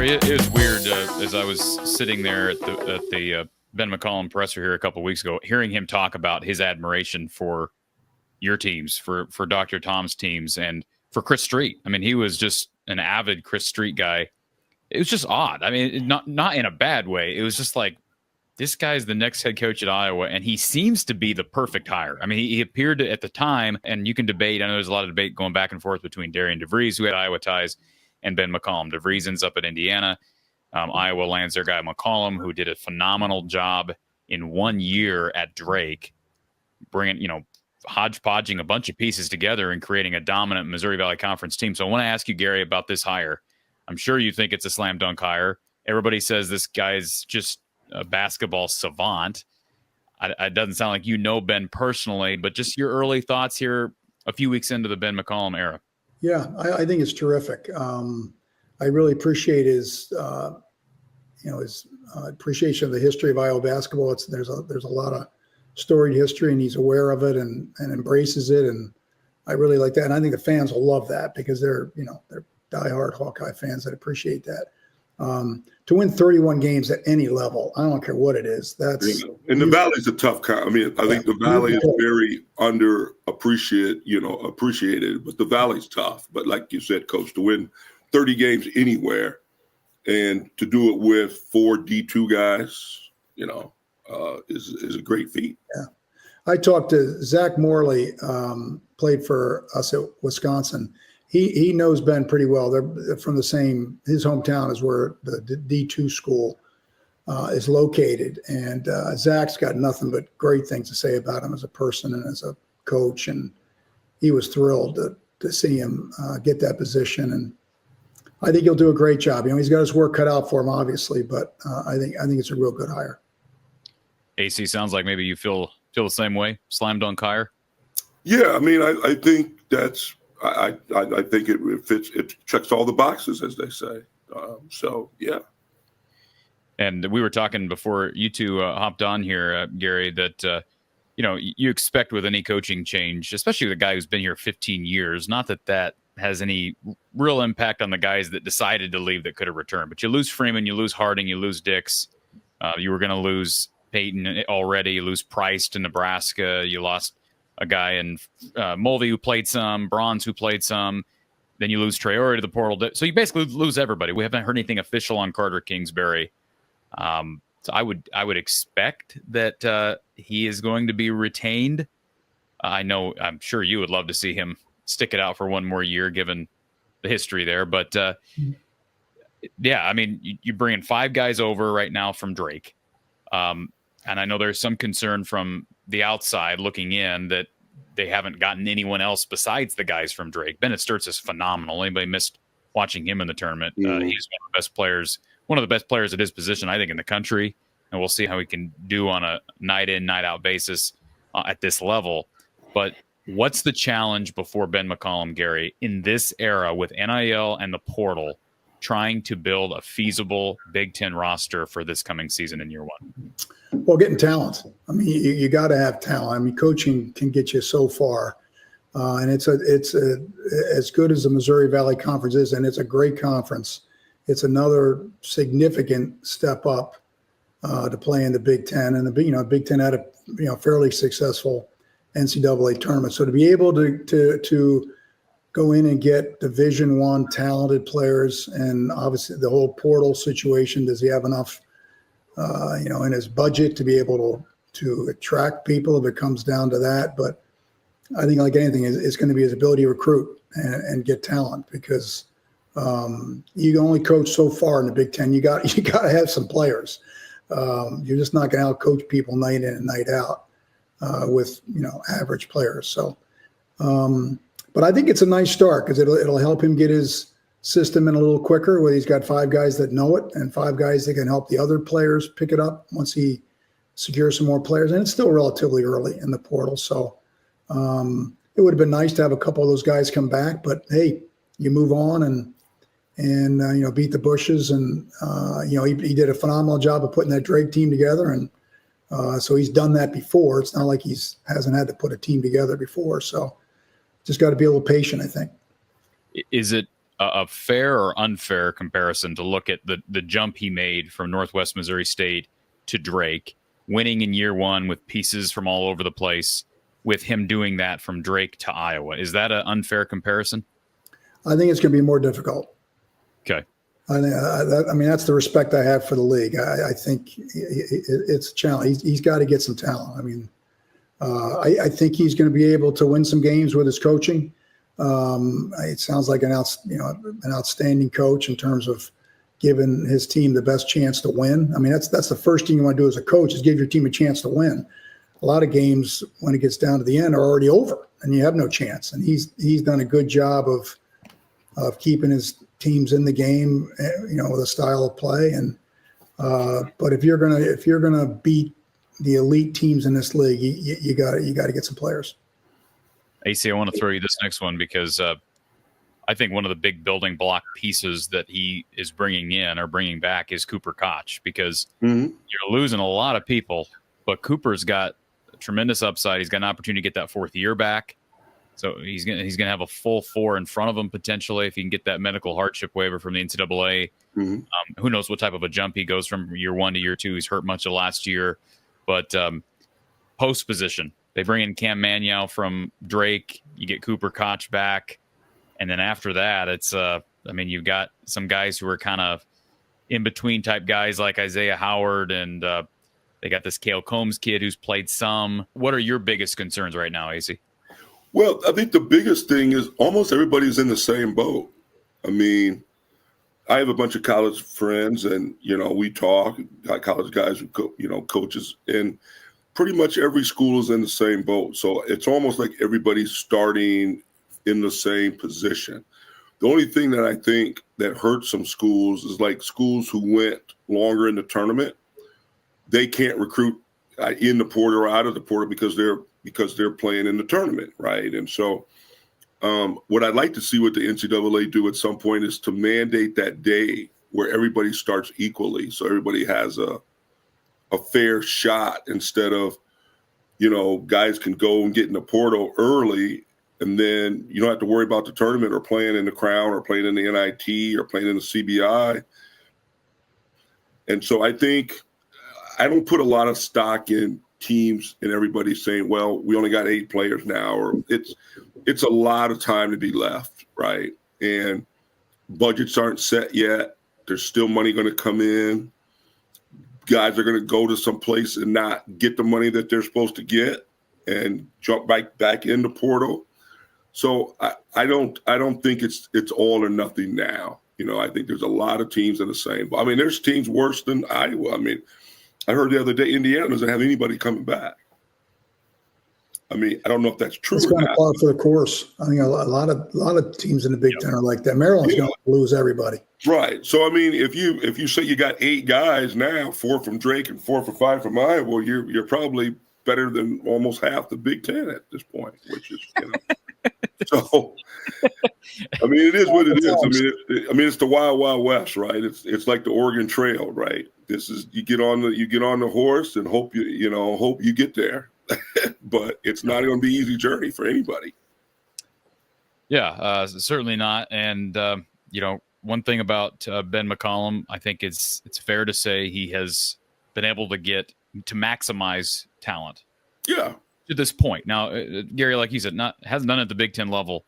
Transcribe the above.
Gary, it was weird as I was sitting there at the Ben McCollum presser here a couple of weeks ago, hearing him talk about his admiration for your teams, for Dr. Tom's teams, and for Chris Street. I mean, he was just an avid Chris Street guy. It was just odd. I mean, not in a bad way. It was just like, this guy's the next head coach at Iowa, and he seems to be the perfect hire. I mean, he appeared at the time, and you can debate. I know there's a lot of debate going back and forth between Darian DeVries, who had Iowa ties, and Ben McCollum. DeVries ends up at Indiana. Iowa lands their guy McCollum, who did a phenomenal job in 1 year at Drake, bringing, hodgepodging a bunch of pieces together and creating a dominant Missouri Valley Conference team. So I want to ask you, Gary, about this hire. I'm sure you think it's a slam dunk hire. Everybody says this guy's just a basketball savant. It doesn't sound like you know Ben personally, but just your early thoughts here a few weeks into the Ben McCollum era. Yeah, I think it's terrific. I really appreciate his appreciation of the history of Iowa basketball. There's a lot of storied history, and he's aware of it and embraces it. And I really like that. And I think the fans will love that because they're diehard Hawkeye fans that appreciate that. To win 31 games at any level, I don't care what it is. And the Valley's a tough I think the Valley is very appreciated, but the Valley's tough. But like you said, Coach, to win 30 games anywhere and to do it with 4 D2 guys, is a great feat. Yeah. I talked to Zach Morley, played for us at Wisconsin. He knows Ben pretty well. They're from the same, his hometown is where the D2 school is located. And Zach's got nothing but great things to say about him as a person and as a coach. And he was thrilled to see him get that position. And I think he'll do a great job. He's got his work cut out for him, obviously, but I think it's a real good hire. AC, sounds like maybe you feel the same way. Slam dunk hire. Yeah, I think that's. I think it fits. It checks all the boxes, as they say. So yeah. And we were talking before you two hopped on here, Gary, that you expect with any coaching change, especially the guy who's been here 15 years. Not that has any real impact on the guys that decided to leave that could have returned. But you lose Freeman, you lose Harding, you lose Dix. You were going to lose Peyton already. You lose Price to Nebraska. You lost a guy in Mulvey who played some, Bronze who played some. Then you lose Traore to the portal. So you basically lose everybody. We haven't heard anything official on Carter Kingsbury. So I would expect that he is going to be retained. I'm sure you would love to see him stick it out for one more year, given the history there. But you bring in 5 guys over right now from Drake. And I know there's some concern from the outside looking in that they haven't gotten anyone else besides the guys from Drake. Bennett Sturtz is phenomenal. Anybody missed watching him in the tournament? He's one of the best players at his position, I think, in the country. And we'll see how he can do on a night in, night out basis at this level. But what's the challenge before Ben McCollum, Gary, in this era with NIL and the portal, trying to build a feasible Big Ten roster for this coming season in year one? Well, getting talent. You got to have talent. Coaching can get you so far, and it's as good as the Missouri Valley Conference is, and it's a great conference. It's another significant step up to play in the Big Ten, and the Big Ten had a fairly successful NCAA tournament. So to be able to go in and get Division I talented players, and obviously the whole portal situation, does he have enough in his budget to be able to attract people if it comes down to that? But I think, like anything, it's going to be his ability to recruit and get talent, because you can only coach so far in the Big Ten. You got to have some players. You're just not going to outcoach people night in and night out with average players. So, but I think it's a nice start because it'll help him get his system in a little quicker, where he's got 5 guys that know it and 5 guys that can help the other players pick it up once he secures some more players. And it's still relatively early in the portal. So it would have been nice to have a couple of those guys come back, but hey, you move on and beat the bushes. And, he did a phenomenal job of putting that Drake team together. And so he's done that before. It's not like hasn't had to put a team together before. So just got to be a little patient, I think. Is it a fair or unfair comparison to look at the jump he made from Northwest Missouri State to Drake, winning in year one with pieces from all over the place, with him doing that from Drake to Iowa? Is that an unfair comparison? I think it's going to be more difficult. Okay. I mean, that's the respect I have for the league. I think it's a challenge. He's got to get some talent. I mean, I think he's going to be able to win some games with his coaching. It sounds like an outstanding coach in terms of giving his team the best chance to win. I mean, that's the first thing you want to do as a coach is give your team a chance to win. A lot of games, when it gets down to the end, are already over, and you have no chance. And he's done a good job of keeping his teams in the game, with a style of play. And but if you're gonna beat the elite teams in this league, you got to get some players. AC, I want to throw you this next one because I think one of the big building block pieces that he is bringing in or bringing back is Cooper Koch, because you're losing a lot of people, but Cooper's got a tremendous upside. He's got an opportunity to get that fourth year back. So he's gonna have a full 4 in front of him potentially if he can get that medical hardship waiver from the NCAA. Who knows what type of a jump he goes from year 1 to year 2. He's hurt much of last year. But post position, they bring in Cam Manyow from Drake. You get Cooper Koch back. And then after that, it's you've got some guys who are kind of in-between type guys like Isaiah Howard, and they got this Cale Combs kid who's played some. What are your biggest concerns right now, AC? Well, I think the biggest thing is almost everybody's in the same boat. I mean, I have a bunch of college friends, and, we talk, like college guys who, coaches, and pretty much every school is in the same boat. So it's almost like everybody's starting in the same position. The only thing that I think that hurts some schools is like schools who went longer in the tournament. They can't recruit in the portal or out of the portal because they're playing in the tournament, right? And so what I'd like to see what the NCAA do at some point is to mandate that day where everybody starts equally, so everybody has a fair shot, instead of, guys can go and get in the portal early, and then you don't have to worry about the tournament or playing in the Crown or playing in the NIT or playing in the CBI. And so I think I don't put a lot of stock in teams and everybody saying, well, we only got 8 players now, or it's a lot of time to be left, right? And budgets aren't set yet. There's still money going to come in. Guys are going to go to some place and not get the money that they're supposed to get and jump back in the portal. So I don't think it's all or nothing now. I think there's a lot of teams in the same. I mean, there's teams worse than Iowa. I mean, I heard the other day Indiana doesn't have anybody coming back. I mean, I don't know if that's true. It's kind of par for the course. I think a lot of teams in the Big Ten are like that. Maryland's going to lose everybody. Right. So I mean, if you say you got 8 guys now, 4 from Drake and 4 or 5 from Iowa, you're probably better than almost half the Big Ten at this point, which is so. I mean, it is what it is. I mean, it's the Wild Wild West, right? It's like the Oregon Trail, right? This is you get on the horse and hope you get there, but it's not going to be an easy journey for anybody. Yeah, certainly not. And one thing about Ben McCollum, I think it's fair to say he has been able to maximize talent. Yeah. To this point. Now, Gary, like you said, hasn't done it at the Big Ten level